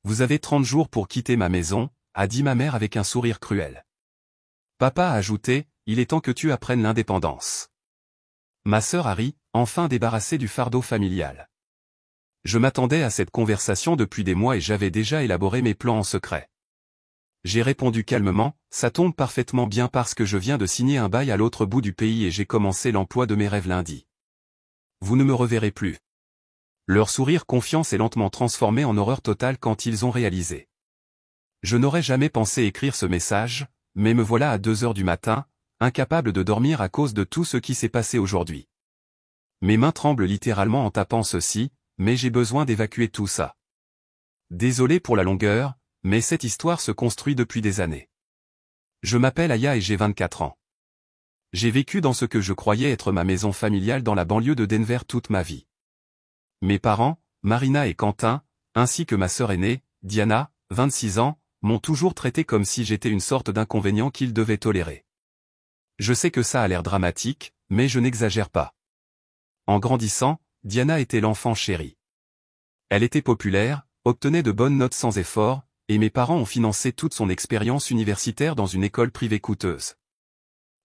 Vous avez 30 jours pour quitter ma maison, a dit ma mère avec un sourire cruel. Papa a ajouté, il est temps que tu apprennes l'indépendance. Ma sœur a ri, enfin débarrassée du fardeau familial. Je m'attendais à cette conversation depuis des mois et j'avais déjà élaboré mes plans en secret. J'ai répondu calmement, ça tombe parfaitement bien parce que je viens de signer un bail à l'autre bout du pays et j'ai commencé l'emploi de mes rêves lundi. Vous ne me reverrez plus. Leur sourire confiant s'est lentement transformé en horreur totale quand ils ont réalisé. Je n'aurais jamais pensé écrire ce message, mais me voilà à 2 heures du matin, incapable de dormir à cause de tout ce qui s'est passé aujourd'hui. Mes mains tremblent littéralement en tapant ceci, mais j'ai besoin d'évacuer tout ça. Désolé pour la longueur, mais cette histoire se construit depuis des années. Je m'appelle Aya et j'ai 24 ans. J'ai vécu dans ce que je croyais être ma maison familiale dans la banlieue de Denver toute ma vie. Mes parents, Marina et Quentin, ainsi que ma sœur aînée, Diana, 26 ans, m'ont toujours traité comme si j'étais une sorte d'inconvénient qu'ils devaient tolérer. Je sais que ça a l'air dramatique, mais je n'exagère pas. En grandissant, Diana était l'enfant chéri. Elle était populaire, obtenait de bonnes notes sans effort, et mes parents ont financé toute son expérience universitaire dans une école privée coûteuse.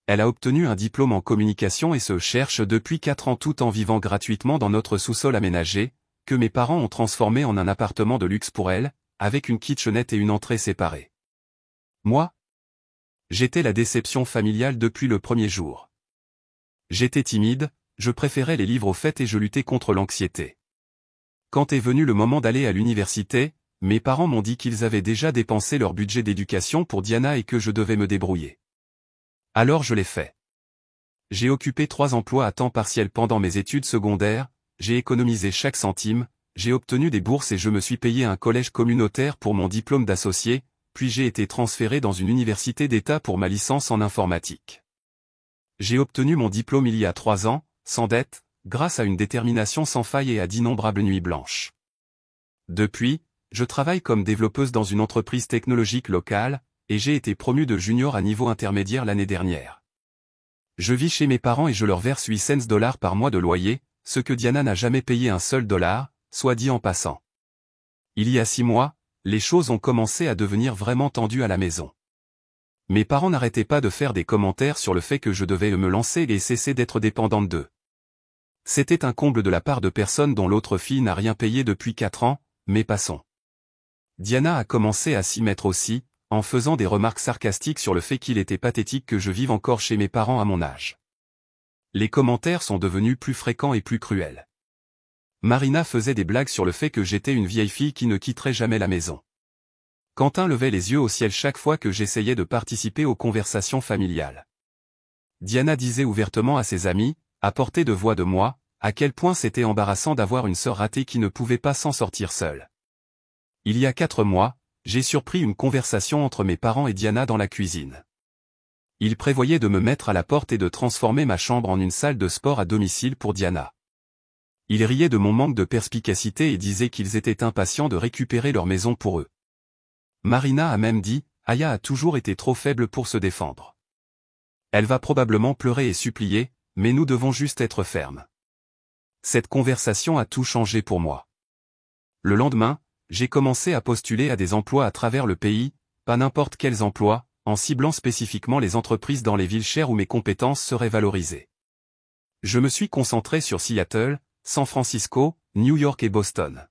Elle a obtenu un diplôme en communication et se cherche depuis 4 ans tout en vivant gratuitement dans notre sous-sol aménagé, que mes parents ont transformé en un appartement de luxe pour elle, avec une kitchenette et une entrée séparée. Moi, j'étais la déception familiale depuis le premier jour. J'étais timide, je préférais les livres aux fêtes et je luttais contre l'anxiété. Quand est venu le moment d'aller à l'université, mes parents m'ont dit qu'ils avaient déjà dépensé leur budget d'éducation pour Diana et que je devais me débrouiller. Alors je l'ai fait. J'ai occupé 3 emplois à temps partiel pendant mes études secondaires, j'ai économisé chaque centime, j'ai obtenu des bourses et je me suis payé un collège communautaire pour mon diplôme d'associé, puis j'ai été transféré dans une université d'État pour ma licence en informatique. J'ai obtenu mon diplôme il y a 3 ans, sans dette, grâce à une détermination sans faille et à d'innombrables nuits blanches. Depuis, je travaille comme développeuse dans une entreprise technologique locale, et j'ai été promu de junior à niveau intermédiaire l'année dernière. Je vis chez mes parents et je leur verse 8 cents $ par mois de loyer, ce que Diana n'a jamais payé un seul dollar, soit dit en passant. Il y a 6 mois, les choses ont commencé à devenir vraiment tendues à la maison. Mes parents n'arrêtaient pas de faire des commentaires sur le fait que je devais me lancer et cesser d'être dépendante d'eux. C'était un comble de la part de personnes dont l'autre fille n'a rien payé depuis 4 ans, mais passons. Diana a commencé à s'y mettre aussi, en faisant des remarques sarcastiques sur le fait qu'il était pathétique que je vive encore chez mes parents à mon âge. Les commentaires sont devenus plus fréquents et plus cruels. Marina faisait des blagues sur le fait que j'étais une vieille fille qui ne quitterait jamais la maison. Quentin levait les yeux au ciel chaque fois que j'essayais de participer aux conversations familiales. Diana disait ouvertement à ses amis, à portée de voix de moi, à quel point c'était embarrassant d'avoir une sœur ratée qui ne pouvait pas s'en sortir seule. Il y a 4 mois, j'ai surpris une conversation entre mes parents et Diana dans la cuisine. Ils prévoyaient de me mettre à la porte et de transformer ma chambre en une salle de sport à domicile pour Diana. Ils riaient de mon manque de perspicacité et disaient qu'ils étaient impatients de récupérer leur maison pour eux. Marina a même dit, Aya a toujours été trop faible pour se défendre. Elle va probablement pleurer et supplier, mais nous devons juste être fermes. Cette conversation a tout changé pour moi. Le lendemain, j'ai commencé à postuler à des emplois à travers le pays, pas n'importe quels emplois, en ciblant spécifiquement les entreprises dans les villes chères où mes compétences seraient valorisées. Je me suis concentré sur Seattle, San Francisco, New York et Boston.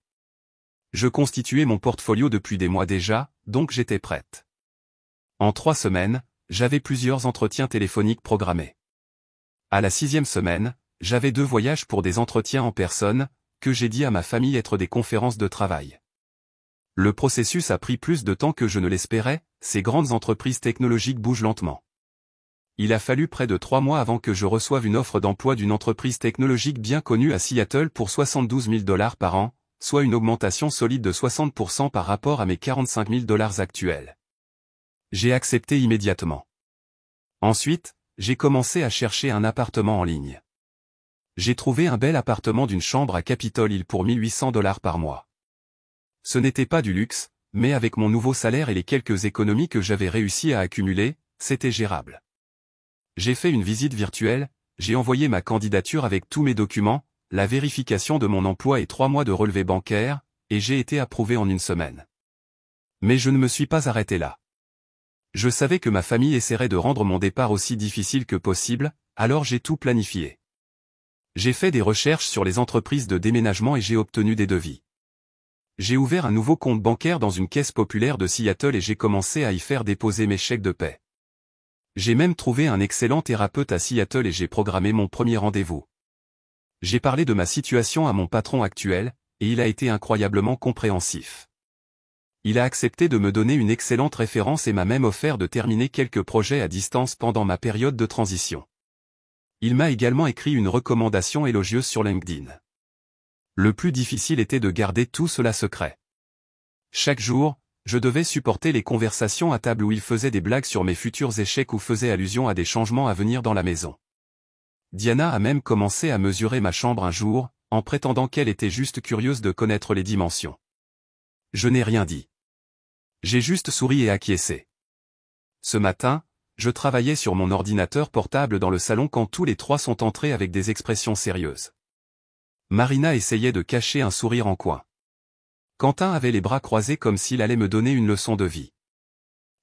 Je constituais mon portfolio depuis des mois déjà, donc j'étais prête. En 3 semaines, j'avais plusieurs entretiens téléphoniques programmés. À la 6e semaine, j'avais 2 voyages pour des entretiens en personne, que j'ai dit à ma famille être des conférences de travail. Le processus a pris plus de temps que je ne l'espérais, ces grandes entreprises technologiques bougent lentement. Il a fallu près de 3 mois avant que je reçoive une offre d'emploi d'une entreprise technologique bien connue à Seattle pour 72 000 $ par an, soit une augmentation solide de 60% par rapport à mes 45 000 $ actuels. J'ai accepté immédiatement. Ensuite, j'ai commencé à chercher un appartement en ligne. J'ai trouvé un bel appartement d'une chambre à Capitol Hill pour 1 800 $ par mois. Ce n'était pas du luxe, mais avec mon nouveau salaire et les quelques économies que j'avais réussi à accumuler, c'était gérable. J'ai fait une visite virtuelle, j'ai envoyé ma candidature avec tous mes documents, la vérification de mon emploi et 3 mois de relevé bancaire, et j'ai été approuvé en 1 semaine. Mais je ne me suis pas arrêté là. Je savais que ma famille essaierait de rendre mon départ aussi difficile que possible, alors j'ai tout planifié. J'ai fait des recherches sur les entreprises de déménagement et j'ai obtenu des devis. J'ai ouvert un nouveau compte bancaire dans une caisse populaire de Seattle et j'ai commencé à y faire déposer mes chèques de paie. J'ai même trouvé un excellent thérapeute à Seattle et j'ai programmé mon premier rendez-vous. J'ai parlé de ma situation à mon patron actuel, et il a été incroyablement compréhensif. Il a accepté de me donner une excellente référence et m'a même offert de terminer quelques projets à distance pendant ma période de transition. Il m'a également écrit une recommandation élogieuse sur LinkedIn. Le plus difficile était de garder tout cela secret. Chaque jour, je devais supporter les conversations à table où il faisait des blagues sur mes futurs échecs ou faisait allusion à des changements à venir dans la maison. Diana a même commencé à mesurer ma chambre un jour, en prétendant qu'elle était juste curieuse de connaître les dimensions. Je n'ai rien dit. J'ai juste souri et acquiescé. Ce matin, je travaillais sur mon ordinateur portable dans le salon quand tous les trois sont entrés avec des expressions sérieuses. Marina essayait de cacher un sourire en coin. Quentin avait les bras croisés comme s'il allait me donner une leçon de vie.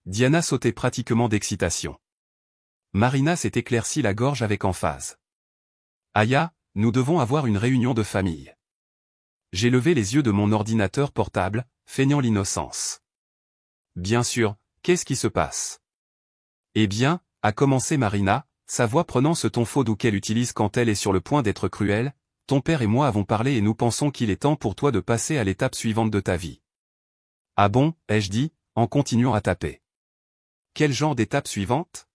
Diana sautait pratiquement d'excitation. Marina s'est éclairci la gorge avec emphase. Aya, nous devons avoir une réunion de famille. J'ai levé les yeux de mon ordinateur portable, feignant l'innocence. Bien sûr, qu'est-ce qui se passe? Eh bien, a commencé Marina, sa voix prenant ce ton faux doux qu'elle utilise quand elle est sur le point d'être cruelle, ton père et moi avons parlé et nous pensons qu'il est temps pour toi de passer à l'étape suivante de ta vie. Ah bon, ai-je dit, en continuant à taper. Quel genre d'étape suivante?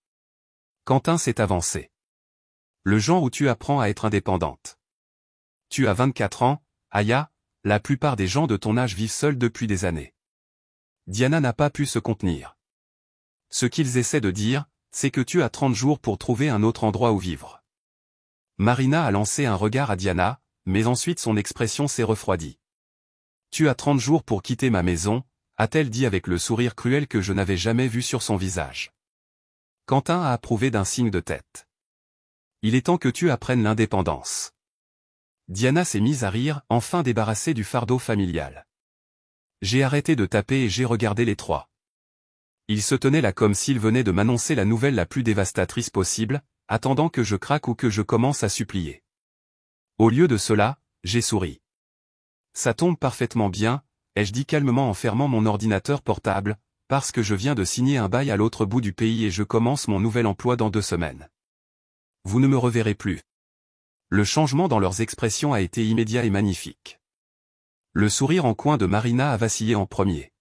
Quentin s'est avancé. Le genre où tu apprends à être indépendante. Tu as 24 ans, Aya, la plupart des gens de ton âge vivent seuls depuis des années. Diana n'a pas pu se contenir. Ce qu'ils essaient de dire, c'est que tu as 30 jours pour trouver un autre endroit où vivre. Marina a lancé un regard à Diana, mais ensuite son expression s'est refroidie. Tu as 30 jours pour quitter ma maison, a-t-elle dit avec le sourire cruel que je n'avais jamais vu sur son visage. Quentin a approuvé d'un signe de tête. Il est temps que tu apprennes l'indépendance. Diana s'est mise à rire, enfin débarrassée du fardeau familial. J'ai arrêté de taper et j'ai regardé les trois. Ils se tenaient là comme s'ils venaient de m'annoncer la nouvelle la plus dévastatrice possible, attendant que je craque ou que je commence à supplier. Au lieu de cela, j'ai souri. Ça tombe parfaitement bien, ai-je dit calmement en fermant mon ordinateur portable, parce que je viens de signer un bail à l'autre bout du pays et je commence mon nouvel emploi dans 2 semaines. Vous ne me reverrez plus. Le changement dans leurs expressions a été immédiat et magnifique. Le sourire en coin de Marina a vacillé en premier.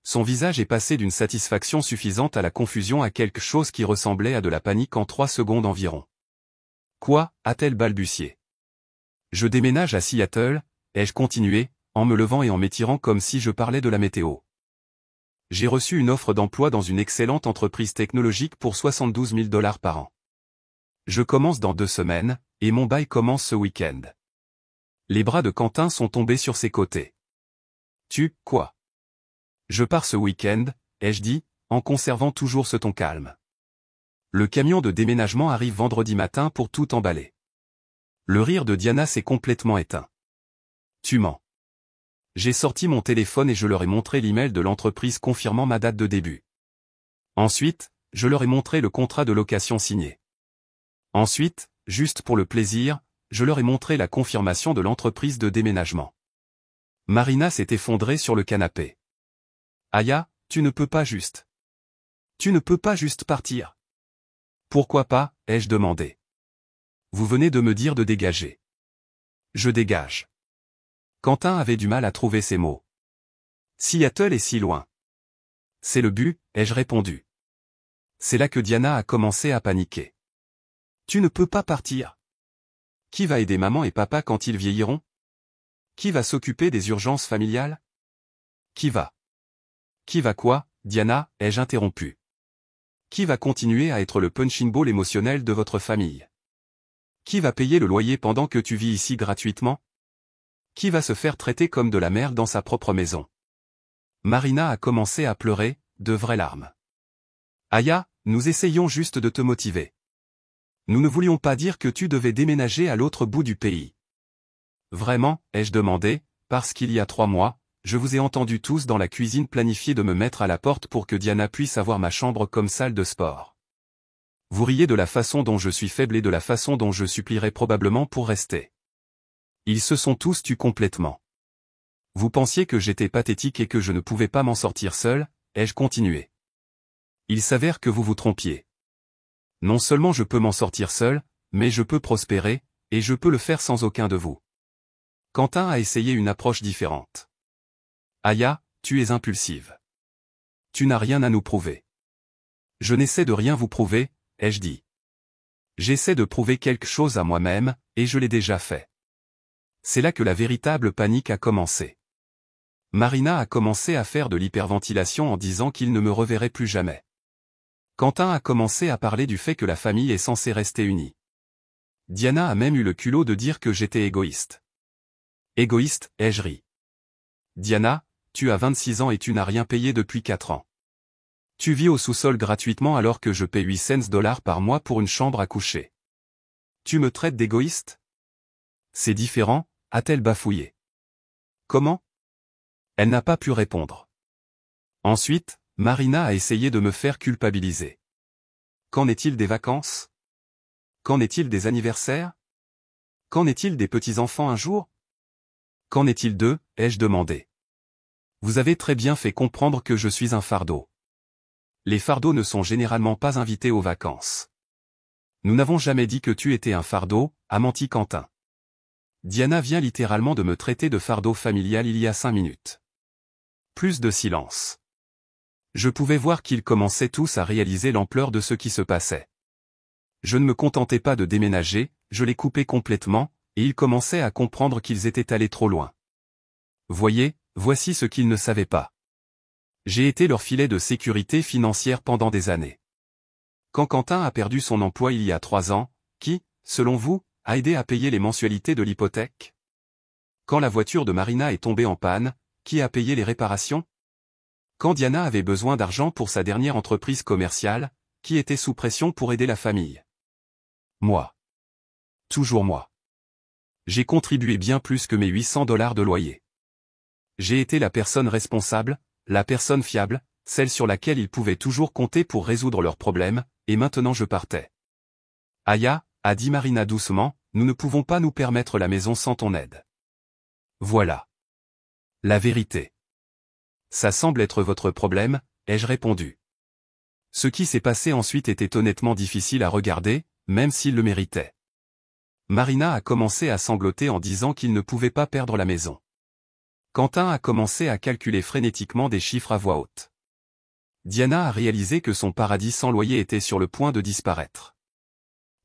Son visage est passé d'une satisfaction suffisante à la confusion à quelque chose qui ressemblait à de la panique en 3 secondes environ. Quoi, a-t-elle balbutié? Je déménage à Seattle, ai-je continué, en me levant et en m'étirant comme si je parlais de la météo. J'ai reçu une offre d'emploi dans une excellente entreprise technologique pour 72 000 $ par an. Je commence dans 2 semaines, et mon bail commence ce week-end. Les bras de Quentin sont tombés sur ses côtés. Quoi? Je pars ce week-end, ai-je dit, en conservant toujours ce ton calme. Le camion de déménagement arrive vendredi matin pour tout emballer. Le rire de Diana s'est complètement éteint. Tu mens. J'ai sorti mon téléphone et je leur ai montré l'email de l'entreprise confirmant ma date de début. Ensuite, je leur ai montré le contrat de location signé. Ensuite, juste pour le plaisir, je leur ai montré la confirmation de l'entreprise de déménagement. Marina s'est effondrée sur le canapé. Aya, tu ne peux pas juste. Tu ne peux pas juste partir. Pourquoi pas, ai-je demandé. Vous venez de me dire de dégager. Je dégage. Quentin avait du mal à trouver ses mots. Seattle est si loin. C'est le but, ai-je répondu. C'est là que Diana a commencé à paniquer. Tu ne peux pas partir. Qui va aider maman et papa quand ils vieilliront? Qui va s'occuper des urgences familiales? Qui va quoi, Diana, ai-je interrompu. Qui va continuer à être le punching ball émotionnel de votre famille? Qui va payer le loyer pendant que tu vis ici gratuitement? Qui va se faire traiter comme de la merde dans sa propre maison? Marina a commencé à pleurer, de vraies larmes. Aya, nous essayons juste de te motiver. Nous ne voulions pas dire que tu devais déménager à l'autre bout du pays. Vraiment, ai-je demandé, parce qu'il y a 3 mois, je vous ai entendus tous dans la cuisine planifier de me mettre à la porte pour que Diana puisse avoir ma chambre comme salle de sport. Vous riez de la façon dont je suis faible et de la façon dont je supplierai probablement pour rester. Ils se sont tous tus complètement. Vous pensiez que j'étais pathétique et que je ne pouvais pas m'en sortir seul, ai-je continué. Il s'avère que vous vous trompiez. Non seulement je peux m'en sortir seul, mais je peux prospérer, et je peux le faire sans aucun de vous. Quentin a essayé une approche différente. Aya, tu es impulsive. Tu n'as rien à nous prouver. Je n'essaie de rien vous prouver, ai-je dit. J'essaie de prouver quelque chose à moi-même, et je l'ai déjà fait. C'est là que la véritable panique a commencé. Marina a commencé à faire de l'hyperventilation en disant qu'il ne me reverrait plus jamais. Quentin a commencé à parler du fait que la famille est censée rester unie. Diana a même eu le culot de dire que j'étais égoïste. Égoïste, ai-je ri. Diana, tu as 26 ans et tu n'as rien payé depuis 4 ans. Tu vis au sous-sol gratuitement alors que je paie 8 cents par mois pour une chambre à coucher. Tu me traites d'égoïste? C'est différent, a-t-elle bafouillé. Comment? Elle n'a pas pu répondre. Ensuite, Marina a essayé de me faire culpabiliser. Qu'en est-il des vacances? Qu'en est-il des anniversaires? Qu'en est-il des petits-enfants un jour? Qu'en est-il d'eux, ai-je demandé. Vous avez très bien fait comprendre que je suis un fardeau. Les fardeaux ne sont généralement pas invités aux vacances. Nous n'avons jamais dit que tu étais un fardeau, a menti Quentin. Diana vient littéralement de me traiter de fardeau familial il y a 5 minutes. Plus de silence. Je pouvais voir qu'ils commençaient tous à réaliser l'ampleur de ce qui se passait. Je ne me contentais pas de déménager, je les coupais complètement, et ils commençaient à comprendre qu'ils étaient allés trop loin. Voyez, voici ce qu'ils ne savaient pas. J'ai été leur filet de sécurité financière pendant des années. Quand Quentin a perdu son emploi il y a 3 ans, qui, selon vous, a aidé à payer les mensualités de l'hypothèque? Quand la voiture de Marina est tombée en panne, qui a payé les réparations? Quand Diana avait besoin d'argent pour sa dernière entreprise commerciale, qui était sous pression pour aider la famille? Moi. Toujours moi. J'ai contribué bien plus que mes 800 $ de loyer. J'ai été la personne responsable, la personne fiable, celle sur laquelle ils pouvaient toujours compter pour résoudre leurs problèmes, et maintenant je partais. Aya, a dit Marina doucement, nous ne pouvons pas nous permettre la maison sans ton aide. Voilà. La vérité. Ça semble être votre problème, ai-je répondu. Ce qui s'est passé ensuite était honnêtement difficile à regarder, même s'il le méritait. Marina a commencé à sangloter en disant qu'il ne pouvait pas perdre la maison. Quentin a commencé à calculer frénétiquement des chiffres à voix haute. Diana a réalisé que son paradis sans loyer était sur le point de disparaître.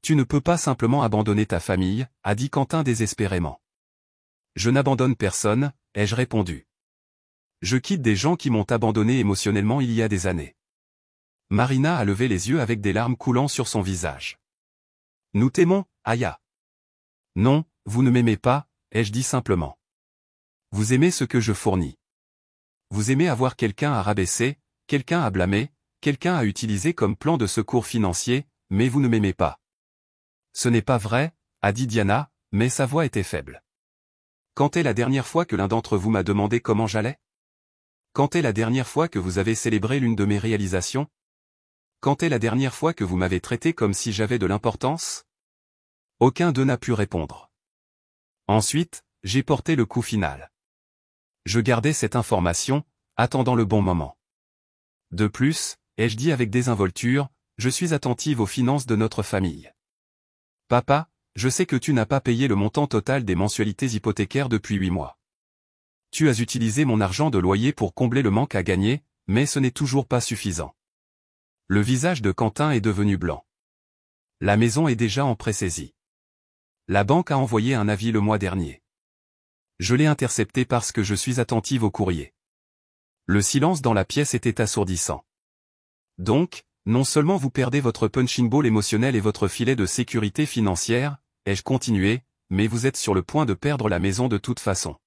Tu ne peux pas simplement abandonner ta famille, a dit Quentin désespérément. Je n'abandonne personne, ai-je répondu. Je quitte des gens qui m'ont abandonné émotionnellement il y a des années. Marina a levé les yeux avec des larmes coulant sur son visage. Nous t'aimons, Aya. Non, vous ne m'aimez pas, ai-je dit simplement. Vous aimez ce que je fournis. Vous aimez avoir quelqu'un à rabaisser, quelqu'un à blâmer, quelqu'un à utiliser comme plan de secours financier, mais vous ne m'aimez pas. Ce n'est pas vrai, a dit Diana, mais sa voix était faible. Quand est la dernière fois que l'un d'entre vous m'a demandé comment j'allais? Quand est la dernière fois que vous avez célébré l'une de mes réalisations? Quand est la dernière fois que vous m'avez traité comme si j'avais de l'importance? Aucun d'eux n'a pu répondre. Ensuite, j'ai porté le coup final. Je gardais cette information, attendant le bon moment. De plus, ai-je dit avec désinvolture, je suis attentive aux finances de notre famille. Papa, je sais que tu n'as pas payé le montant total des mensualités hypothécaires depuis 8 mois. Tu as utilisé mon argent de loyer pour combler le manque à gagner, mais ce n'est toujours pas suffisant. Le visage de Quentin est devenu blanc. La maison est déjà en pré-saisie. La banque a envoyé un avis le mois dernier. Je l'ai intercepté parce que je suis attentive au courrier. Le silence dans la pièce était assourdissant. Donc, non seulement vous perdez votre punching ball émotionnel et votre filet de sécurité financière, ai-je continué, mais vous êtes sur le point de perdre la maison de toute façon.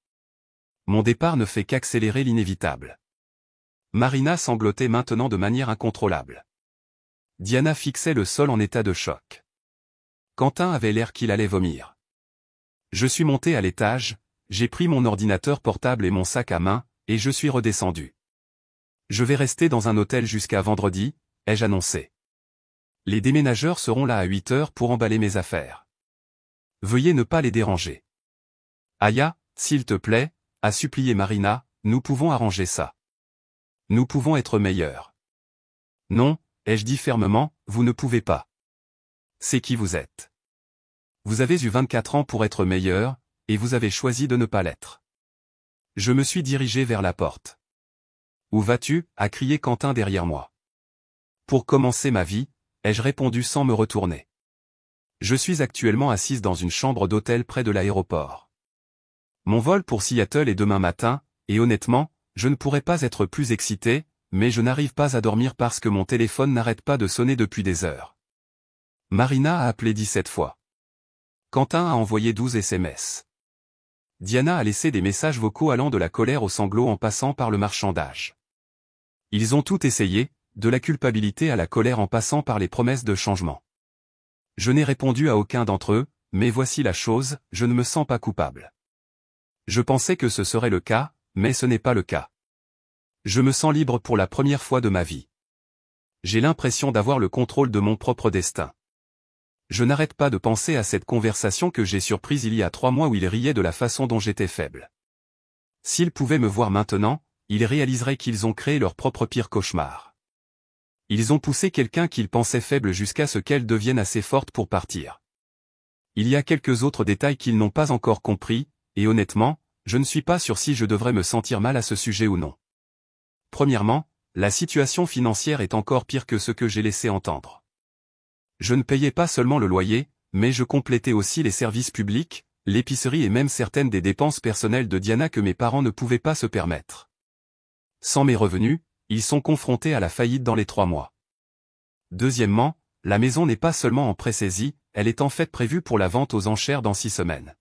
Mon départ ne fait qu'accélérer l'inévitable. Marina sanglotait maintenant de manière incontrôlable. Diana fixait le sol en état de choc. Quentin avait l'air qu'il allait vomir. Je suis monté à l'étage, j'ai pris mon ordinateur portable et mon sac à main, et je suis redescendu. Je vais rester dans un hôtel jusqu'à vendredi, ai-je annoncé. Les déménageurs seront là à 8 heures pour emballer mes affaires. Veuillez ne pas les déranger. Aya, s'il te plaît, a supplié Marina, nous pouvons arranger ça. Nous pouvons être meilleurs. Non, ai-je dit fermement, vous ne pouvez pas. C'est qui vous êtes. Vous avez eu 24 ans pour être meilleur, et vous avez choisi de ne pas l'être. Je me suis dirigé vers la porte. Où vas-tu, a crié Quentin derrière moi. Pour commencer ma vie, ai-je répondu sans me retourner. Je suis actuellement assise dans une chambre d'hôtel près de l'aéroport. Mon vol pour Seattle est demain matin, et honnêtement, je ne pourrais pas être plus excité, mais je n'arrive pas à dormir parce que mon téléphone n'arrête pas de sonner depuis des heures. Marina a appelé 17 fois. Quentin a envoyé 12 SMS. Diana a laissé des messages vocaux allant de la colère au sanglot en passant par le marchandage. Ils ont tout essayé, de la culpabilité à la colère en passant par les promesses de changement. Je n'ai répondu à aucun d'entre eux, mais voici la chose, je ne me sens pas coupable. Je pensais que ce serait le cas, mais ce n'est pas le cas. Je me sens libre pour la première fois de ma vie. J'ai l'impression d'avoir le contrôle de mon propre destin. Je n'arrête pas de penser à cette conversation que j'ai surprise il y a 3 mois où ils riaient de la façon dont j'étais faible. S'ils pouvaient me voir maintenant, ils réaliseraient qu'ils ont créé leur propre pire cauchemar. Ils ont poussé quelqu'un qu'ils pensaient faible jusqu'à ce qu'elle devienne assez forte pour partir. Il y a quelques autres détails qu'ils n'ont pas encore compris, et honnêtement, je ne suis pas sûr si je devrais me sentir mal à ce sujet ou non. Premièrement, la situation financière est encore pire que ce que j'ai laissé entendre. Je ne payais pas seulement le loyer, mais je complétais aussi les services publics, l'épicerie et même certaines des dépenses personnelles de Diana que mes parents ne pouvaient pas se permettre. Sans mes revenus, ils sont confrontés à la faillite dans les 3 mois. Deuxièmement, la maison n'est pas seulement en pré-saisie, elle est en fait prévue pour la vente aux enchères dans 6 semaines.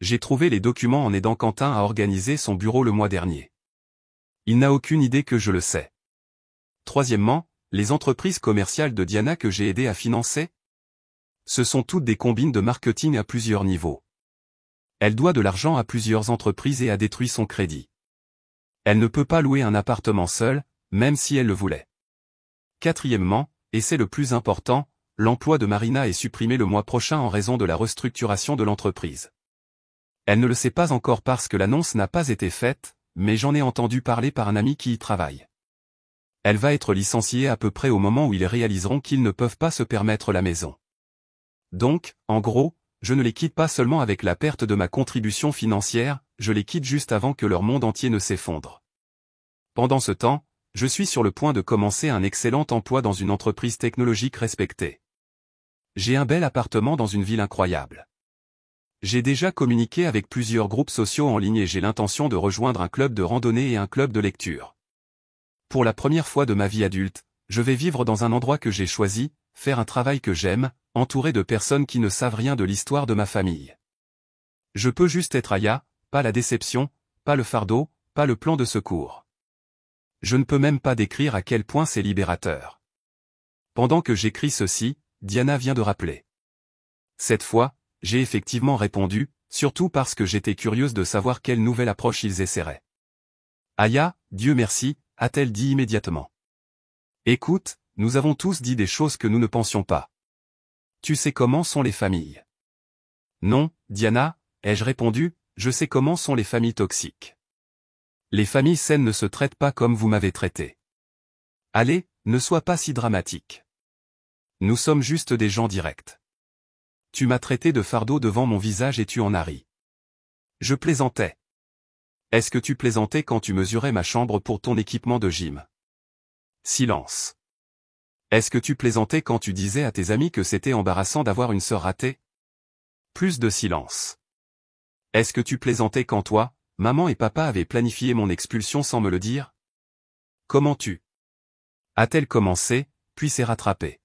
J'ai trouvé les documents en aidant Quentin à organiser son bureau le mois dernier. Il n'a aucune idée que je le sais. Troisièmement, les entreprises commerciales de Diana que j'ai aidé à financer, ce sont toutes des combines de marketing à plusieurs niveaux. Elle doit de l'argent à plusieurs entreprises et a détruit son crédit. Elle ne peut pas louer un appartement seule, même si elle le voulait. Quatrièmement, et c'est le plus important, l'emploi de Marina est supprimé le mois prochain en raison de la restructuration de l'entreprise. Elle ne le sait pas encore parce que l'annonce n'a pas été faite, mais j'en ai entendu parler par un ami qui y travaille. Elle va être licenciée à peu près au moment où ils réaliseront qu'ils ne peuvent pas se permettre la maison. Donc, en gros, je ne les quitte pas seulement avec la perte de ma contribution financière, je les quitte juste avant que leur monde entier ne s'effondre. Pendant ce temps, je suis sur le point de commencer un excellent emploi dans une entreprise technologique respectée. J'ai un bel appartement dans une ville incroyable. J'ai déjà communiqué avec plusieurs groupes sociaux en ligne et j'ai l'intention de rejoindre un club de randonnée et un club de lecture. Pour la première fois de ma vie adulte, je vais vivre dans un endroit que j'ai choisi, faire un travail que j'aime, entouré de personnes qui ne savent rien de l'histoire de ma famille. Je peux juste être Aya, pas la déception, pas le fardeau, pas le plan de secours. Je ne peux même pas décrire à quel point c'est libérateur. Pendant que j'écris ceci, Diana vient de rappeler. Cette fois, j'ai effectivement répondu, surtout parce que j'étais curieuse de savoir quelle nouvelle approche ils essaieraient. Aya, Dieu merci, a-t-elle dit immédiatement. Écoute, nous avons tous dit des choses que nous ne pensions pas. Tu sais comment sont les familles. Non, Diana, ai-je répondu, je sais comment sont les familles toxiques. Les familles saines ne se traitent pas comme vous m'avez traité. Allez, ne sois pas si dramatique. Nous sommes juste des gens directs. Tu m'as traité de fardeau devant mon visage et tu en as ri. Je plaisantais. Est-ce que tu plaisantais quand tu mesurais ma chambre pour ton équipement de gym? Silence. Est-ce que tu plaisantais quand tu disais à tes amis que c'était embarrassant d'avoir une sœur ratée? Plus de silence. Est-ce que tu plaisantais quand toi, maman et papa avaient planifié mon expulsion sans me le dire? Comment tu? A-t-elle commencé, puis s'est rattrapée.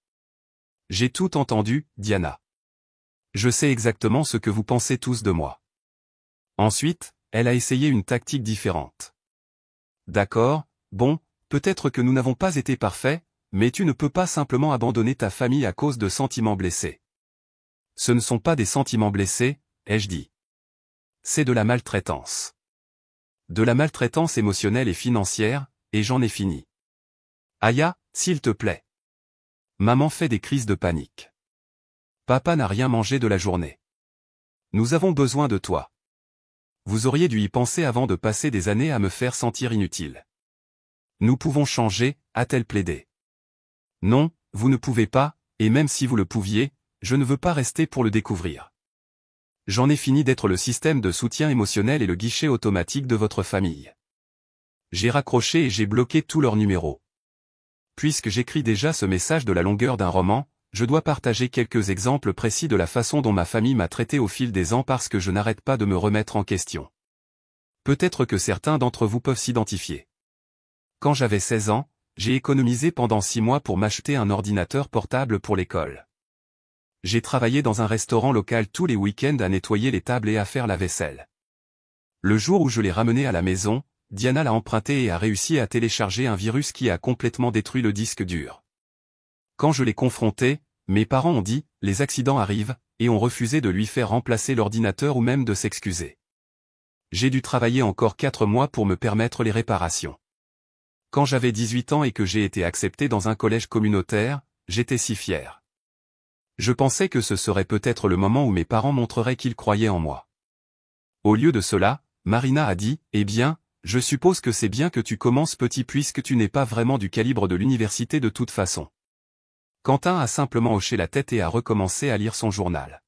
J'ai tout entendu, Diana. Je sais exactement ce que vous pensez tous de moi. Ensuite, elle a essayé une tactique différente. D'accord, bon, peut-être que nous n'avons pas été parfaits, mais tu ne peux pas simplement abandonner ta famille à cause de sentiments blessés. Ce ne sont pas des sentiments blessés, ai-je dit. C'est de la maltraitance. de la maltraitance émotionnelle et financière, et j'en ai fini. Aya, s'il te plaît. Maman fait des crises de panique. Papa n'a rien mangé de la journée. Nous avons besoin de toi. Vous auriez dû y penser avant de passer des années à me faire sentir inutile. Nous pouvons changer, a-t-elle plaidé. Non, vous ne pouvez pas, et même si vous le pouviez, je ne veux pas rester pour le découvrir. J'en ai fini d'être le système de soutien émotionnel et le guichet automatique de votre famille. J'ai raccroché et j'ai bloqué tous leurs numéros. Puisque j'écris déjà ce message de la longueur d'un roman, je dois partager quelques exemples précis de la façon dont ma famille m'a traité au fil des ans parce que je n'arrête pas de me remettre en question. Peut-être que certains d'entre vous peuvent s'identifier. Quand j'avais 16 ans, j'ai économisé pendant 6 mois pour m'acheter un ordinateur portable pour l'école. J'ai travaillé dans un restaurant local tous les week-ends à nettoyer les tables et à faire la vaisselle. Le jour où je l'ai ramené à la maison, Diana l'a emprunté et a réussi à télécharger un virus qui a complètement détruit le disque dur. Quand je l'ai confronté, mes parents ont dit « les accidents arrivent » et ont refusé de lui faire remplacer l'ordinateur ou même de s'excuser. J'ai dû travailler encore 4 mois pour me permettre les réparations. Quand j'avais 18 ans et que j'ai été accepté dans un collège communautaire, j'étais si fier. Je pensais que ce serait peut-être le moment où mes parents montreraient qu'ils croyaient en moi. Au lieu de cela, Marina a dit « Eh bien, je suppose que c'est bien que tu commences petit puisque tu n'es pas vraiment du calibre de l'université de toute façon. » Quentin a simplement hoché la tête et a recommencé à lire son journal.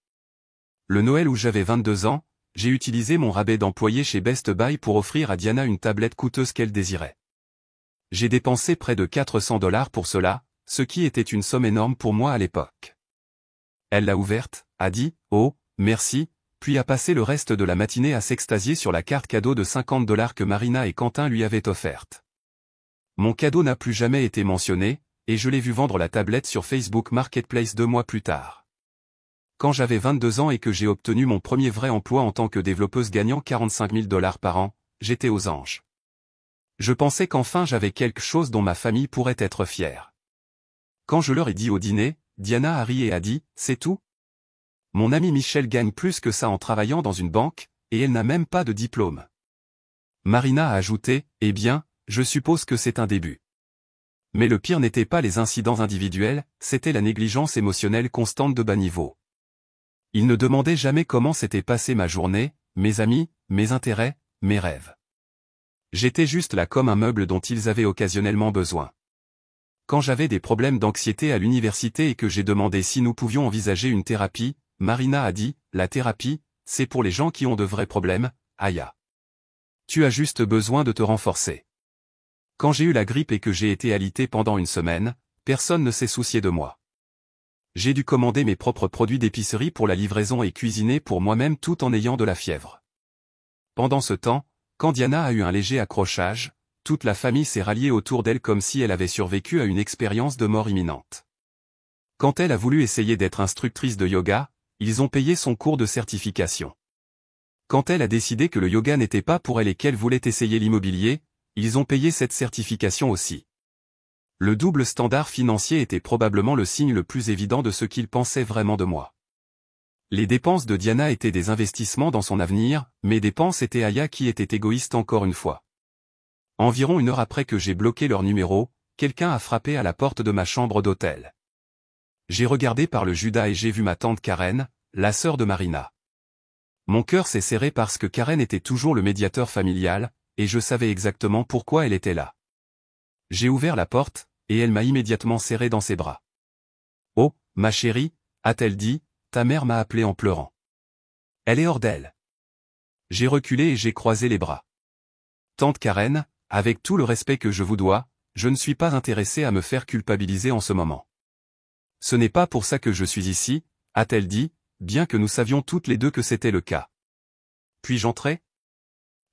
Le Noël où j'avais 22 ans, j'ai utilisé mon rabais d'employé chez Best Buy pour offrir à Diana une tablette coûteuse qu'elle désirait. J'ai dépensé près de $400 pour cela, ce qui était une somme énorme pour moi à l'époque. Elle l'a ouverte, a dit « Oh, merci », puis a passé le reste de la matinée à s'extasier sur la carte cadeau de $50 que Marina et Quentin lui avaient offerte. Mon cadeau n'a plus jamais été mentionné, et je l'ai vu vendre la tablette sur Facebook Marketplace 2 mois plus tard. Quand j'avais 22 ans et que j'ai obtenu mon premier vrai emploi en tant que développeuse gagnant $45 000 par an, j'étais aux anges. Je pensais qu'enfin j'avais quelque chose dont ma famille pourrait être fière. Quand je leur ai dit au dîner, Diana a ri et a dit « C'est tout ? Mon ami Michel gagne plus que ça en travaillant dans une banque, et elle n'a même pas de diplôme. » Marina a ajouté « Eh bien, je suppose que c'est un début. » Mais le pire n'était pas les incidents individuels, c'était la négligence émotionnelle constante de bas niveau. Ils ne demandaient jamais comment s'était passée ma journée, mes amis, mes intérêts, mes rêves. J'étais juste là comme un meuble dont ils avaient occasionnellement besoin. Quand j'avais des problèmes d'anxiété à l'université et que j'ai demandé si nous pouvions envisager une thérapie, Marina a dit « La thérapie, c'est pour les gens qui ont de vrais problèmes, Aya. Tu as juste besoin de te renforcer. » Quand j'ai eu la grippe et que j'ai été alité pendant une semaine, personne ne s'est soucié de moi. J'ai dû commander mes propres produits d'épicerie pour la livraison et cuisiner pour moi-même tout en ayant de la fièvre. Pendant ce temps, quand Diana a eu un léger accrochage, toute la famille s'est ralliée autour d'elle comme si elle avait survécu à une expérience de mort imminente. Quand elle a voulu essayer d'être instructrice de yoga, ils ont payé son cours de certification. Quand elle a décidé que le yoga n'était pas pour elle et qu'elle voulait essayer l'immobilier, ils ont payé cette certification aussi. Le double standard financier était probablement le signe le plus évident de ce qu'ils pensaient vraiment de moi. Les dépenses de Diana étaient des investissements dans son avenir, mes dépenses étaient Aya qui était égoïste encore une fois. Environ 1 heure après que j'ai bloqué leur numéro, quelqu'un a frappé à la porte de ma chambre d'hôtel. J'ai regardé par le Judas et j'ai vu ma tante Karen, la sœur de Marina. Mon cœur s'est serré parce que Karen était toujours le médiateur familial, et je savais exactement pourquoi elle était là. J'ai ouvert la porte, et elle m'a immédiatement serré dans ses bras. « Oh, ma chérie, a-t-elle dit, ta mère m'a appelé en pleurant. Elle est hors d'elle. » J'ai reculé et j'ai croisé les bras. « Tante Karen, avec tout le respect que je vous dois, je ne suis pas intéressé à me faire culpabiliser en ce moment. Ce n'est pas pour ça que je suis ici, a-t-elle dit, bien que nous savions toutes les deux que c'était le cas. Puis-je entrer ?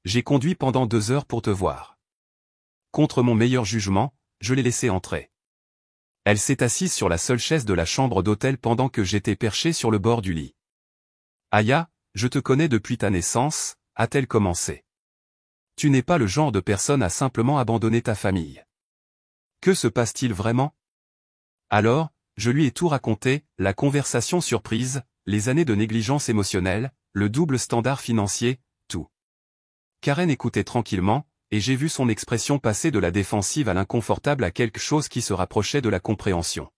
J'ai conduit pendant 2 heures pour te voir. Contre mon meilleur jugement, je l'ai laissée entrer. Elle s'est assise sur la seule chaise de la chambre d'hôtel pendant que j'étais perché sur le bord du lit. Aya, je te connais depuis ta naissance, a-t-elle commencé. Tu n'es pas le genre de personne à simplement abandonner ta famille. Que se passe-t-il vraiment ? Alors, je lui ai tout raconté, la conversation surprise, les années de négligence émotionnelle, le double standard financier, tout. Karen écoutait tranquillement, et j'ai vu son expression passer de la défensive à l'inconfortable à quelque chose qui se rapprochait de la compréhension.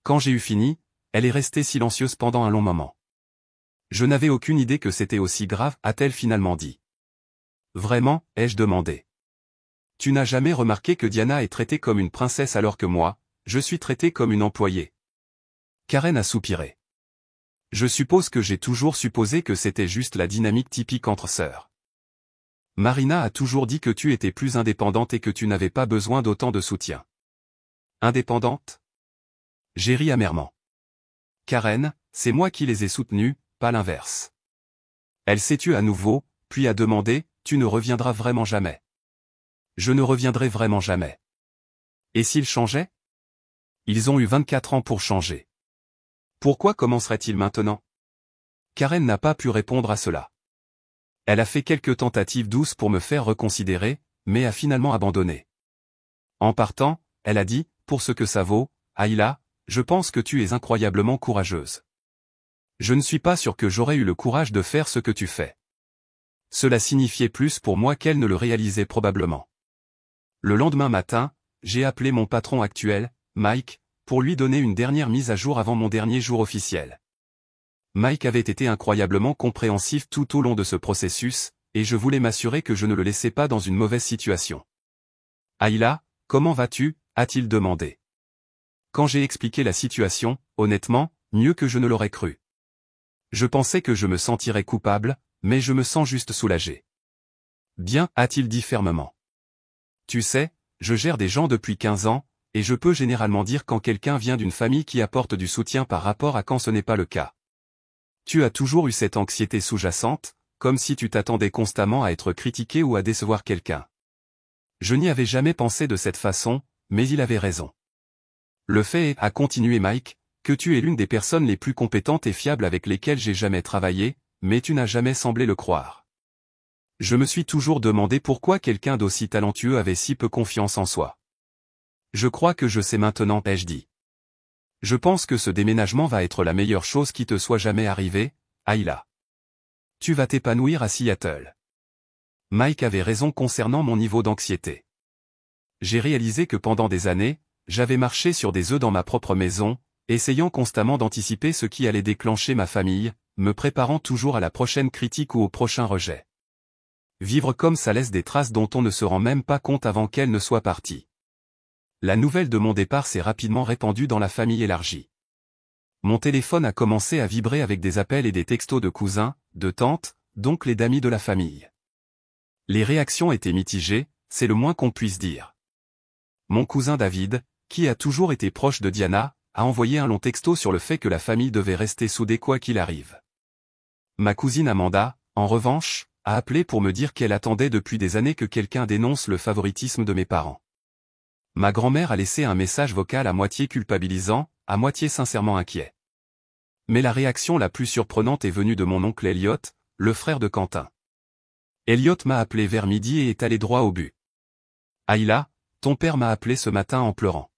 Quand j'ai eu fini, elle est restée silencieuse pendant un long moment. Je n'avais aucune idée que c'était aussi grave, a-t-elle finalement dit. Vraiment, ai-je demandé. Tu n'as jamais remarqué que Diana est traitée comme une princesse alors que moi, je suis traitée comme une employée. Karen a soupiré. Je suppose que j'ai toujours supposé que c'était juste la dynamique typique entre sœurs. Marina a toujours dit que tu étais plus indépendante et que tu n'avais pas besoin d'autant de soutien. Indépendante? J'ai ri amèrement. Karen, c'est moi qui les ai soutenus, pas l'inverse. Elle s'est tue à nouveau, puis a demandé, tu ne reviendras vraiment jamais. Je ne reviendrai vraiment jamais. Et s'ils changeaient? Ils ont eu 24 ans pour changer. Pourquoi commenceraient-ils maintenant? Karen n'a pas pu répondre à cela. Elle a fait quelques tentatives douces pour me faire reconsidérer, mais a finalement abandonné. En partant, elle a dit, pour ce que ça vaut, Ayla, je pense que tu es incroyablement courageuse. Je ne suis pas sûr que j'aurais eu le courage de faire ce que tu fais. Cela signifiait plus pour moi qu'elle ne le réalisait probablement. Le lendemain matin, j'ai appelé mon patron actuel, Mike, pour lui donner une dernière mise à jour avant mon dernier jour officiel. Mike avait été incroyablement compréhensif tout au long de ce processus, et je voulais m'assurer que je ne le laissais pas dans une mauvaise situation. Ayla, comment vas-tu? A-t-il demandé. Quand j'ai expliqué la situation, honnêtement, mieux que je ne l'aurais cru. Je pensais que je me sentirais coupable, mais je me sens juste soulagé. Bien, a-t-il dit fermement. Tu sais, je gère des gens depuis 15 ans, et je peux généralement dire quand quelqu'un vient d'une famille qui apporte du soutien par rapport à quand ce n'est pas le cas. Tu as toujours eu cette anxiété sous-jacente, comme si tu t'attendais constamment à être critiqué ou à décevoir quelqu'un. Je n'y avais jamais pensé de cette façon, mais il avait raison. Le fait est, a continué Mike, que tu es l'une des personnes les plus compétentes et fiables avec lesquelles j'ai jamais travaillé, mais tu n'as jamais semblé le croire. Je me suis toujours demandé pourquoi quelqu'un d'aussi talentueux avait si peu confiance en soi. Je crois que je sais maintenant, ai-je dit. Je pense que ce déménagement va être la meilleure chose qui te soit jamais arrivée, Ayla. Tu vas t'épanouir à Seattle. Mike avait raison concernant mon niveau d'anxiété. J'ai réalisé que pendant des années, j'avais marché sur des œufs dans ma propre maison, essayant constamment d'anticiper ce qui allait déclencher ma famille, me préparant toujours à la prochaine critique ou au prochain rejet. Vivre comme ça laisse des traces dont on ne se rend même pas compte avant qu'elles ne soient parties. La nouvelle de mon départ s'est rapidement répandue dans la famille élargie. Mon téléphone a commencé à vibrer avec des appels et des textos de cousins, de tantes, d'oncles et d'amis de la famille. Les réactions étaient mitigées, c'est le moins qu'on puisse dire. Mon cousin David, qui a toujours été proche de Diana, a envoyé un long texto sur le fait que la famille devait rester soudée quoi qu'il arrive. Ma cousine Amanda, en revanche, a appelé pour me dire qu'elle attendait depuis des années que quelqu'un dénonce le favoritisme de mes parents. Ma grand-mère a laissé un message vocal à moitié culpabilisant, à moitié sincèrement inquiet. Mais la réaction la plus surprenante est venue de mon oncle Elliot, le frère de Quentin. Elliot m'a appelé vers midi et est allé droit au but. Ayla, ton père m'a appelé ce matin en pleurant.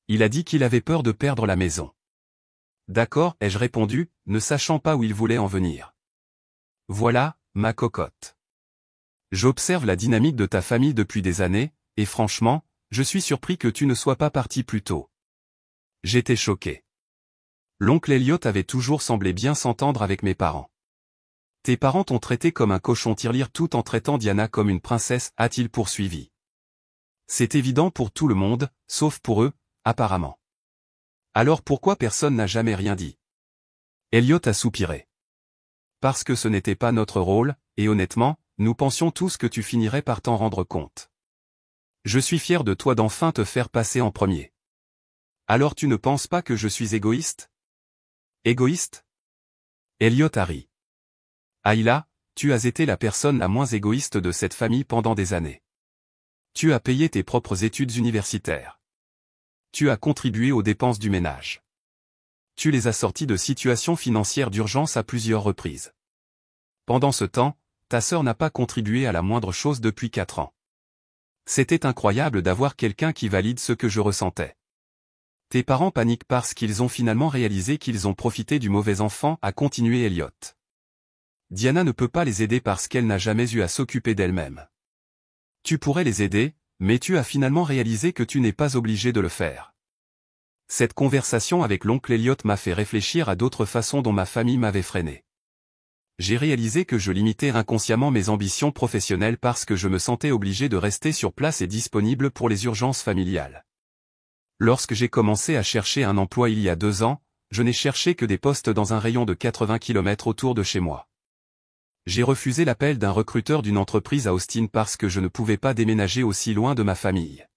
Il a dit qu'il avait peur de perdre la maison. D'accord, ai-je répondu, ne sachant pas où il voulait en venir. Voilà, ma cocotte. J'observe la dynamique de ta famille depuis des années, et franchement, je suis surpris que tu ne sois pas parti plus tôt. J'étais choqué. L'oncle Elliot avait toujours semblé bien s'entendre avec mes parents. Tes parents t'ont traité comme un cochon tirelire tout en traitant Diana comme une princesse, a-t-il poursuivi. C'est évident pour tout le monde, sauf pour eux, apparemment. Alors pourquoi personne n'a jamais rien dit? Elliot a soupiré. Parce que ce n'était pas notre rôle, et honnêtement, nous pensions tous que tu finirais par t'en rendre compte. Je suis fier de toi d'enfin te faire passer en premier. Alors tu ne penses pas que je suis égoïste? Égoïste? Elliot a ri. Ayla, tu as été la personne la moins égoïste de cette famille pendant des années. Tu as payé tes propres études universitaires. Tu as contribué aux dépenses du ménage. Tu les as sortis de situations financières d'urgence à plusieurs reprises. Pendant ce temps, ta sœur n'a pas contribué à la moindre chose depuis 4 ans. C'était incroyable d'avoir quelqu'un qui valide ce que je ressentais. Tes parents paniquent parce qu'ils ont finalement réalisé qu'ils ont profité du mauvais enfant, a continué Elliot. Diana ne peut pas les aider parce qu'elle n'a jamais eu à s'occuper d'elle-même. Tu pourrais les aider, mais tu as finalement réalisé que tu n'es pas obligé de le faire. Cette conversation avec l'oncle Elliot m'a fait réfléchir à d'autres façons dont ma famille m'avait freiné. J'ai réalisé que je limitais inconsciemment mes ambitions professionnelles parce que je me sentais obligé de rester sur place et disponible pour les urgences familiales. Lorsque j'ai commencé à chercher un emploi il y a 2 ans, je n'ai cherché que des postes dans un rayon de 80 km autour de chez moi. J'ai refusé l'appel d'un recruteur d'une entreprise à Austin parce que je ne pouvais pas déménager aussi loin de ma famille.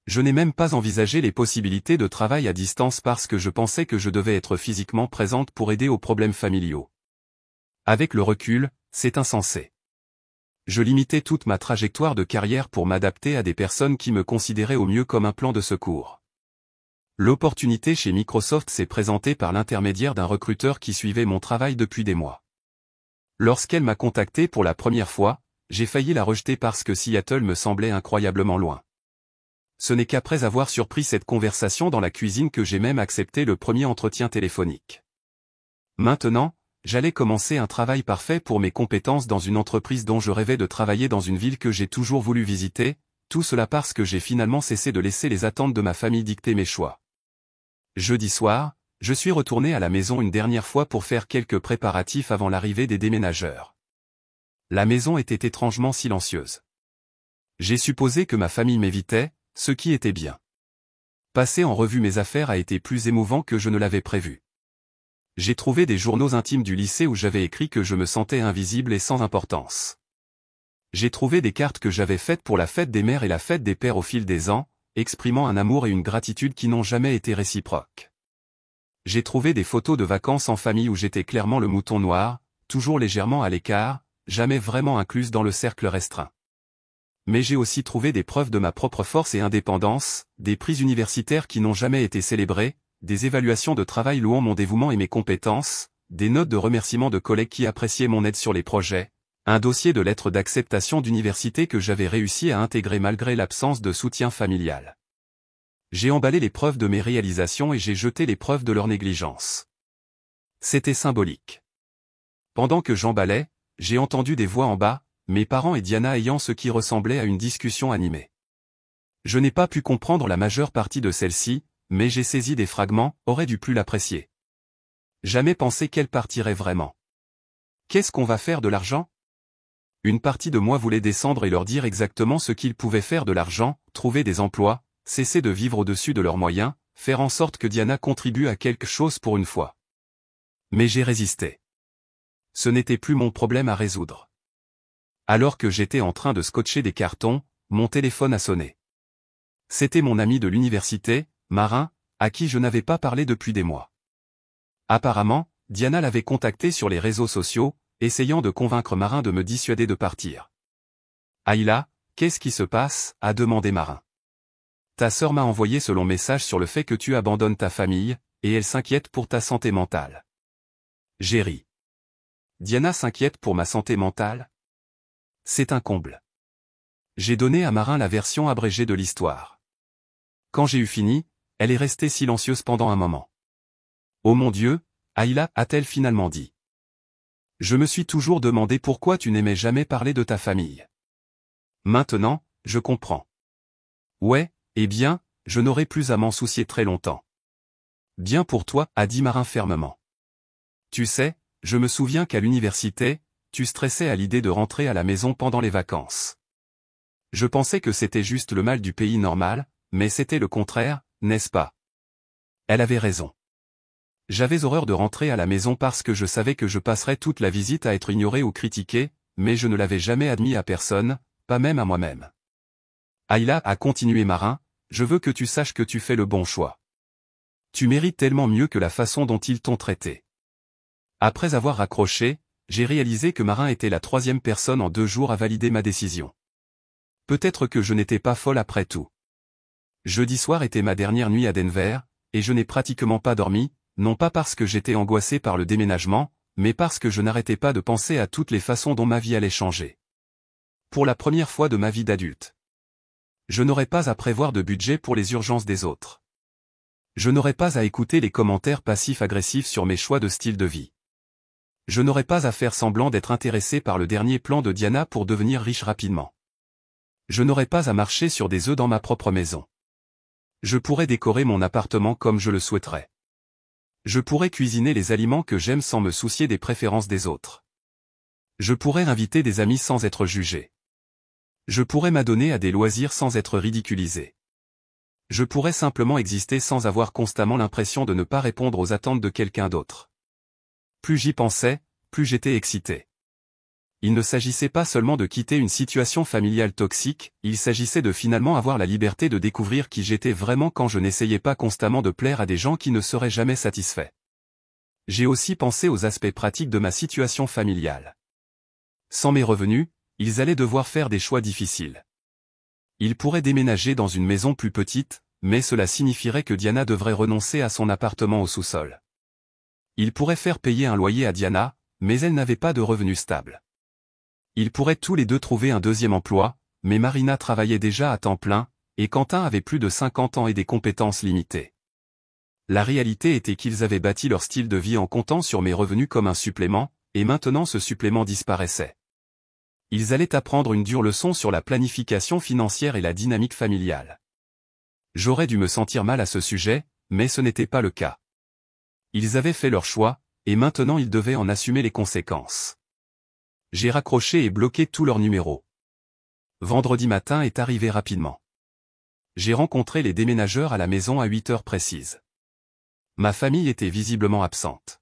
Je n'ai même pas envisagé les possibilités de travail à distance parce que je pensais que je devais être physiquement présente pour aider aux problèmes familiaux. Avec le recul, c'est insensé. Je limitais toute ma trajectoire de carrière pour m'adapter à des personnes qui me considéraient au mieux comme un plan de secours. L'opportunité chez Microsoft s'est présentée par l'intermédiaire d'un recruteur qui suivait mon travail depuis des mois. Lorsqu'elle m'a contacté pour la première fois, j'ai failli la rejeter parce que Seattle me semblait incroyablement loin. Ce n'est qu'après avoir surpris cette conversation dans la cuisine que j'ai même accepté le premier entretien téléphonique. Maintenant, j'allais commencer un travail parfait pour mes compétences dans une entreprise dont je rêvais de travailler dans une ville que j'ai toujours voulu visiter, tout cela parce que j'ai finalement cessé de laisser les attentes de ma famille dicter mes choix. Jeudi soir, je suis retourné à la maison une dernière fois pour faire quelques préparatifs avant l'arrivée des déménageurs. La maison était étrangement silencieuse. J'ai supposé que ma famille m'évitait, ce qui était bien. Passer en revue mes affaires a été plus émouvant que je ne l'avais prévu. J'ai trouvé des journaux intimes du lycée où j'avais écrit que je me sentais invisible et sans importance. J'ai trouvé des cartes que j'avais faites pour la fête des mères et la fête des pères au fil des ans, exprimant un amour et une gratitude qui n'ont jamais été réciproques. J'ai trouvé des photos de vacances en famille où j'étais clairement le mouton noir, toujours légèrement à l'écart, jamais vraiment incluse dans le cercle restreint. Mais j'ai aussi trouvé des preuves de ma propre force et indépendance, des prix universitaires qui n'ont jamais été célébrés, des évaluations de travail louant mon dévouement et mes compétences, des notes de remerciement de collègues qui appréciaient mon aide sur les projets, un dossier de lettres d'acceptation d'université que j'avais réussi à intégrer malgré l'absence de soutien familial. J'ai emballé les preuves de mes réalisations et j'ai jeté les preuves de leur négligence. C'était symbolique. Pendant que j'emballais, j'ai entendu des voix en bas, mes parents et Diana ayant ce qui ressemblait à une discussion animée. Je n'ai pas pu comprendre la majeure partie de celle-ci, mais j'ai saisi des fragments, aurait dû plus l'apprécier. Jamais pensé qu'elle partirait vraiment. Qu'est-ce qu'on va faire de l'argent? Une partie de moi voulait descendre et leur dire exactement ce qu'ils pouvaient faire de l'argent, trouver des emplois, cesser de vivre au-dessus de leurs moyens, faire en sorte que Diana contribue à quelque chose pour une fois. Mais j'ai résisté. Ce n'était plus mon problème à résoudre. Alors que j'étais en train de scotcher des cartons, mon téléphone a sonné. C'était mon ami de l'université, Marin, à qui je n'avais pas parlé depuis des mois. Apparemment, Diana l'avait contacté sur les réseaux sociaux, essayant de convaincre Marin de me dissuader de partir. « Ayla, qu'est-ce qui se passe ?» a demandé Marin. « Ta sœur m'a envoyé ce long message sur le fait que tu abandonnes ta famille, et elle s'inquiète pour ta santé mentale. » J'ai ri. Diana s'inquiète pour ma santé mentale? C'est un comble. J'ai donné à Marin la version abrégée de l'histoire. Quand j'ai eu fini, elle est restée silencieuse pendant un moment. « Oh mon Dieu, Ayla, a-t-elle finalement dit. Je me suis toujours demandé pourquoi tu n'aimais jamais parler de ta famille. Maintenant, je comprends. Ouais, eh bien, je n'aurai plus à m'en soucier très longtemps. Bien pour toi, a dit Marin fermement. Tu sais, je me souviens qu'à l'université, tu stressais à l'idée de rentrer à la maison pendant les vacances. Je pensais que c'était juste le mal du pays normal, mais c'était le contraire, n'est-ce pas? Elle avait raison. J'avais horreur de rentrer à la maison parce que je savais que je passerais toute la visite à être ignoré ou critiqué, mais je ne l'avais jamais admis à personne, pas même à moi-même. Ayla, a continué Marin, je veux que tu saches que tu fais le bon choix. Tu mérites tellement mieux que la façon dont ils t'ont traité. Après avoir raccroché, j'ai réalisé que Marin était la 3e personne en 2 jours à valider ma décision. Peut-être que je n'étais pas folle après tout. Jeudi soir était ma dernière nuit à Denver, et je n'ai pratiquement pas dormi, non pas parce que j'étais angoissé par le déménagement, mais parce que je n'arrêtais pas de penser à toutes les façons dont ma vie allait changer. Pour la première fois de ma vie d'adulte. Je n'aurais pas à prévoir de budget pour les urgences des autres. Je n'aurais pas à écouter les commentaires passifs-agressifs sur mes choix de style de vie. Je n'aurais pas à faire semblant d'être intéressé par le dernier plan de Diana pour devenir riche rapidement. Je n'aurais pas à marcher sur des œufs dans ma propre maison. Je pourrais décorer mon appartement comme je le souhaiterais. Je pourrais cuisiner les aliments que j'aime sans me soucier des préférences des autres. Je pourrais inviter des amis sans être jugé. Je pourrais m'adonner à des loisirs sans être ridiculisé. Je pourrais simplement exister sans avoir constamment l'impression de ne pas répondre aux attentes de quelqu'un d'autre. Plus j'y pensais, plus j'étais excité. Il ne s'agissait pas seulement de quitter une situation familiale toxique, il s'agissait de finalement avoir la liberté de découvrir qui j'étais vraiment quand je n'essayais pas constamment de plaire à des gens qui ne seraient jamais satisfaits. J'ai aussi pensé aux aspects pratiques de ma situation familiale. Sans mes revenus, ils allaient devoir faire des choix difficiles. Ils pourraient déménager dans une maison plus petite, mais cela signifierait que Diana devrait renoncer à son appartement au sous-sol. Ils pourraient faire payer un loyer à Diana, mais elle n'avait pas de revenus stables. Ils pourraient tous les deux trouver un deuxième emploi, mais Marina travaillait déjà à temps plein, et Quentin avait plus de 50 ans et des compétences limitées. La réalité était qu'ils avaient bâti leur style de vie en comptant sur mes revenus comme un supplément, et maintenant ce supplément disparaissait. Ils allaient apprendre une dure leçon sur la planification financière et la dynamique familiale. J'aurais dû me sentir mal à ce sujet, mais ce n'était pas le cas. Ils avaient fait leur choix, et maintenant ils devaient en assumer les conséquences. J'ai raccroché et bloqué tous leurs numéros. Vendredi matin est arrivé rapidement. J'ai rencontré les déménageurs à la maison à 8 heures précises. Ma famille était visiblement absente.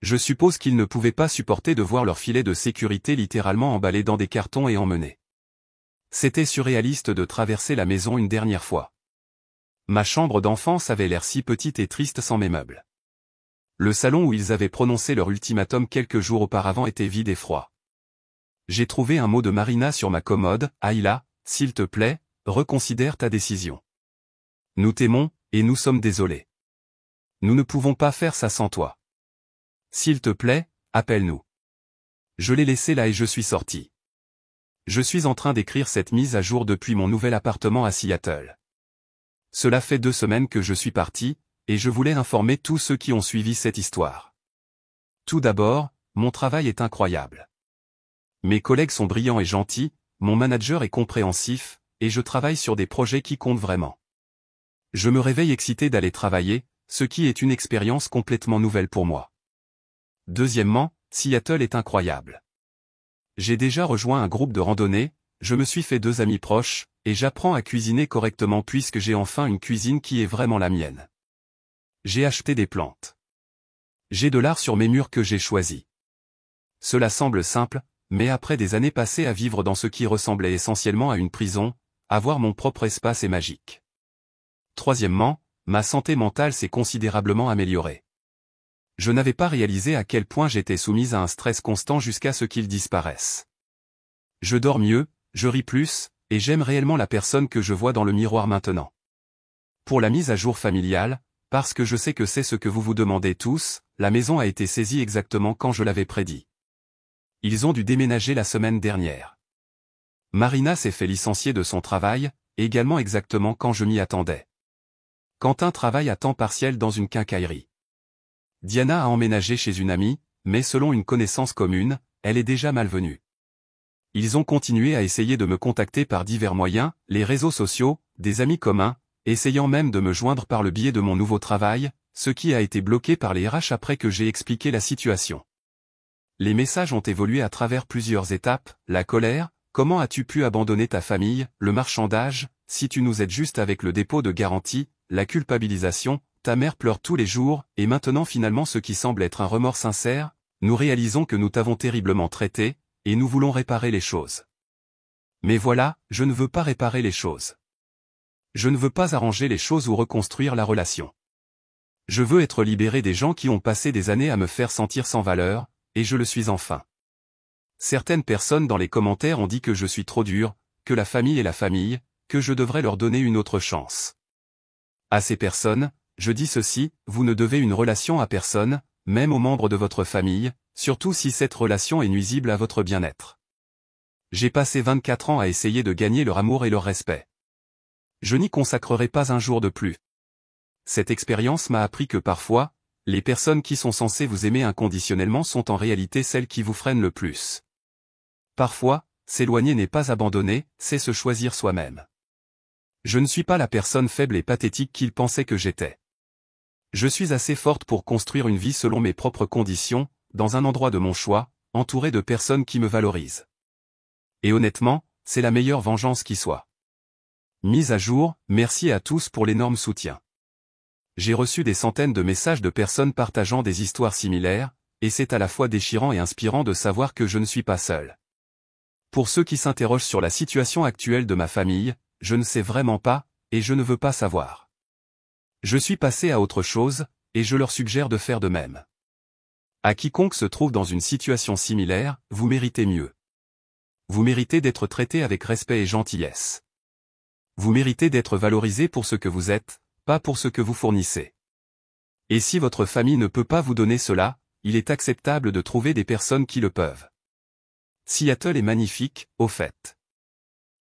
Je suppose qu'ils ne pouvaient pas supporter de voir leur filet de sécurité littéralement emballé dans des cartons et emmené. C'était surréaliste de traverser la maison une dernière fois. Ma chambre d'enfance avait l'air si petite et triste sans mes meubles. Le salon où ils avaient prononcé leur ultimatum quelques jours auparavant était vide et froid. J'ai trouvé un mot de Marina sur ma commode, « Ayla, s'il te plaît, reconsidère ta décision. Nous t'aimons, et nous sommes désolés. Nous ne pouvons pas faire ça sans toi. S'il te plaît, appelle-nous. » Je l'ai laissé là et je suis sorti. Je suis en train d'écrire cette mise à jour depuis mon nouvel appartement à Seattle. Cela fait 2 semaines que je suis parti, et je voulais informer tous ceux qui ont suivi cette histoire. Tout d'abord, mon travail est incroyable. Mes collègues sont brillants et gentils, mon manager est compréhensif, et je travaille sur des projets qui comptent vraiment. Je me réveille excité d'aller travailler, ce qui est une expérience complètement nouvelle pour moi. Deuxièmement, Seattle est incroyable. J'ai déjà rejoint un groupe de randonnée, je me suis fait 2 amis proches, et j'apprends à cuisiner correctement puisque j'ai enfin une cuisine qui est vraiment la mienne. J'ai acheté des plantes. J'ai de l'art sur mes murs que j'ai choisi. Cela semble simple, mais après des années passées à vivre dans ce qui ressemblait essentiellement à une prison, avoir mon propre espace est magique. Troisièmement, ma santé mentale s'est considérablement améliorée. Je n'avais pas réalisé à quel point j'étais soumise à un stress constant jusqu'à ce qu'il disparaisse. Je dors mieux, je ris plus, et j'aime réellement la personne que je vois dans le miroir maintenant. Pour la mise à jour familiale, parce que je sais que c'est ce que vous vous demandez tous, la maison a été saisie exactement quand je l'avais prédit. Ils ont dû déménager la semaine dernière. Marina s'est fait licencier de son travail, également exactement quand je m'y attendais. Quentin travaille à temps partiel dans une quincaillerie. Diana a emménagé chez une amie, mais selon une connaissance commune, elle est déjà malvenue. Ils ont continué à essayer de me contacter par divers moyens, les réseaux sociaux, des amis communs, essayant même de me joindre par le biais de mon nouveau travail, ce qui a été bloqué par les RH après que j'ai expliqué la situation. Les messages ont évolué à travers plusieurs étapes, la colère, comment as-tu pu abandonner ta famille, le marchandage, si tu nous aides juste avec le dépôt de garantie, la culpabilisation, ta mère pleure tous les jours, et maintenant finalement ce qui semble être un remords sincère, nous réalisons que nous t'avons terriblement traité, et nous voulons réparer les choses. Mais voilà, je ne veux pas réparer les choses. Je ne veux pas arranger les choses ou reconstruire la relation. Je veux être libéré des gens qui ont passé des années à me faire sentir sans valeur, et je le suis enfin. Certaines personnes dans les commentaires ont dit que je suis trop dur, que la famille est la famille, que je devrais leur donner une autre chance. À ces personnes, je dis ceci, vous ne devez une relation à personne, même aux membres de votre famille, surtout si cette relation est nuisible à votre bien-être. J'ai passé 24 ans à essayer de gagner leur amour et leur respect. Je n'y consacrerai pas un jour de plus. Cette expérience m'a appris que parfois, les personnes qui sont censées vous aimer inconditionnellement sont en réalité celles qui vous freinent le plus. Parfois, s'éloigner n'est pas abandonner, c'est se choisir soi-même. Je ne suis pas la personne faible et pathétique qu'il pensait que j'étais. Je suis assez forte pour construire une vie selon mes propres conditions, dans un endroit de mon choix, entouré de personnes qui me valorisent. Et honnêtement, c'est la meilleure vengeance qui soit. Mise à jour, merci à tous pour l'énorme soutien. J'ai reçu des centaines de messages de personnes partageant des histoires similaires, et c'est à la fois déchirant et inspirant de savoir que je ne suis pas seul. Pour ceux qui s'interrogent sur la situation actuelle de ma famille, je ne sais vraiment pas, et je ne veux pas savoir. Je suis passé à autre chose, et je leur suggère de faire de même. À quiconque se trouve dans une situation similaire, vous méritez mieux. Vous méritez d'être traité avec respect et gentillesse. Vous méritez d'être valorisé pour ce que vous êtes, pas pour ce que vous fournissez. Et si votre famille ne peut pas vous donner cela, il est acceptable de trouver des personnes qui le peuvent. Seattle est magnifique, au fait.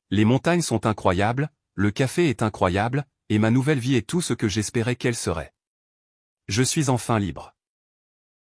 Les montagnes sont incroyables, le café est incroyable, et ma nouvelle vie est tout ce que j'espérais qu'elle serait. Je suis enfin libre.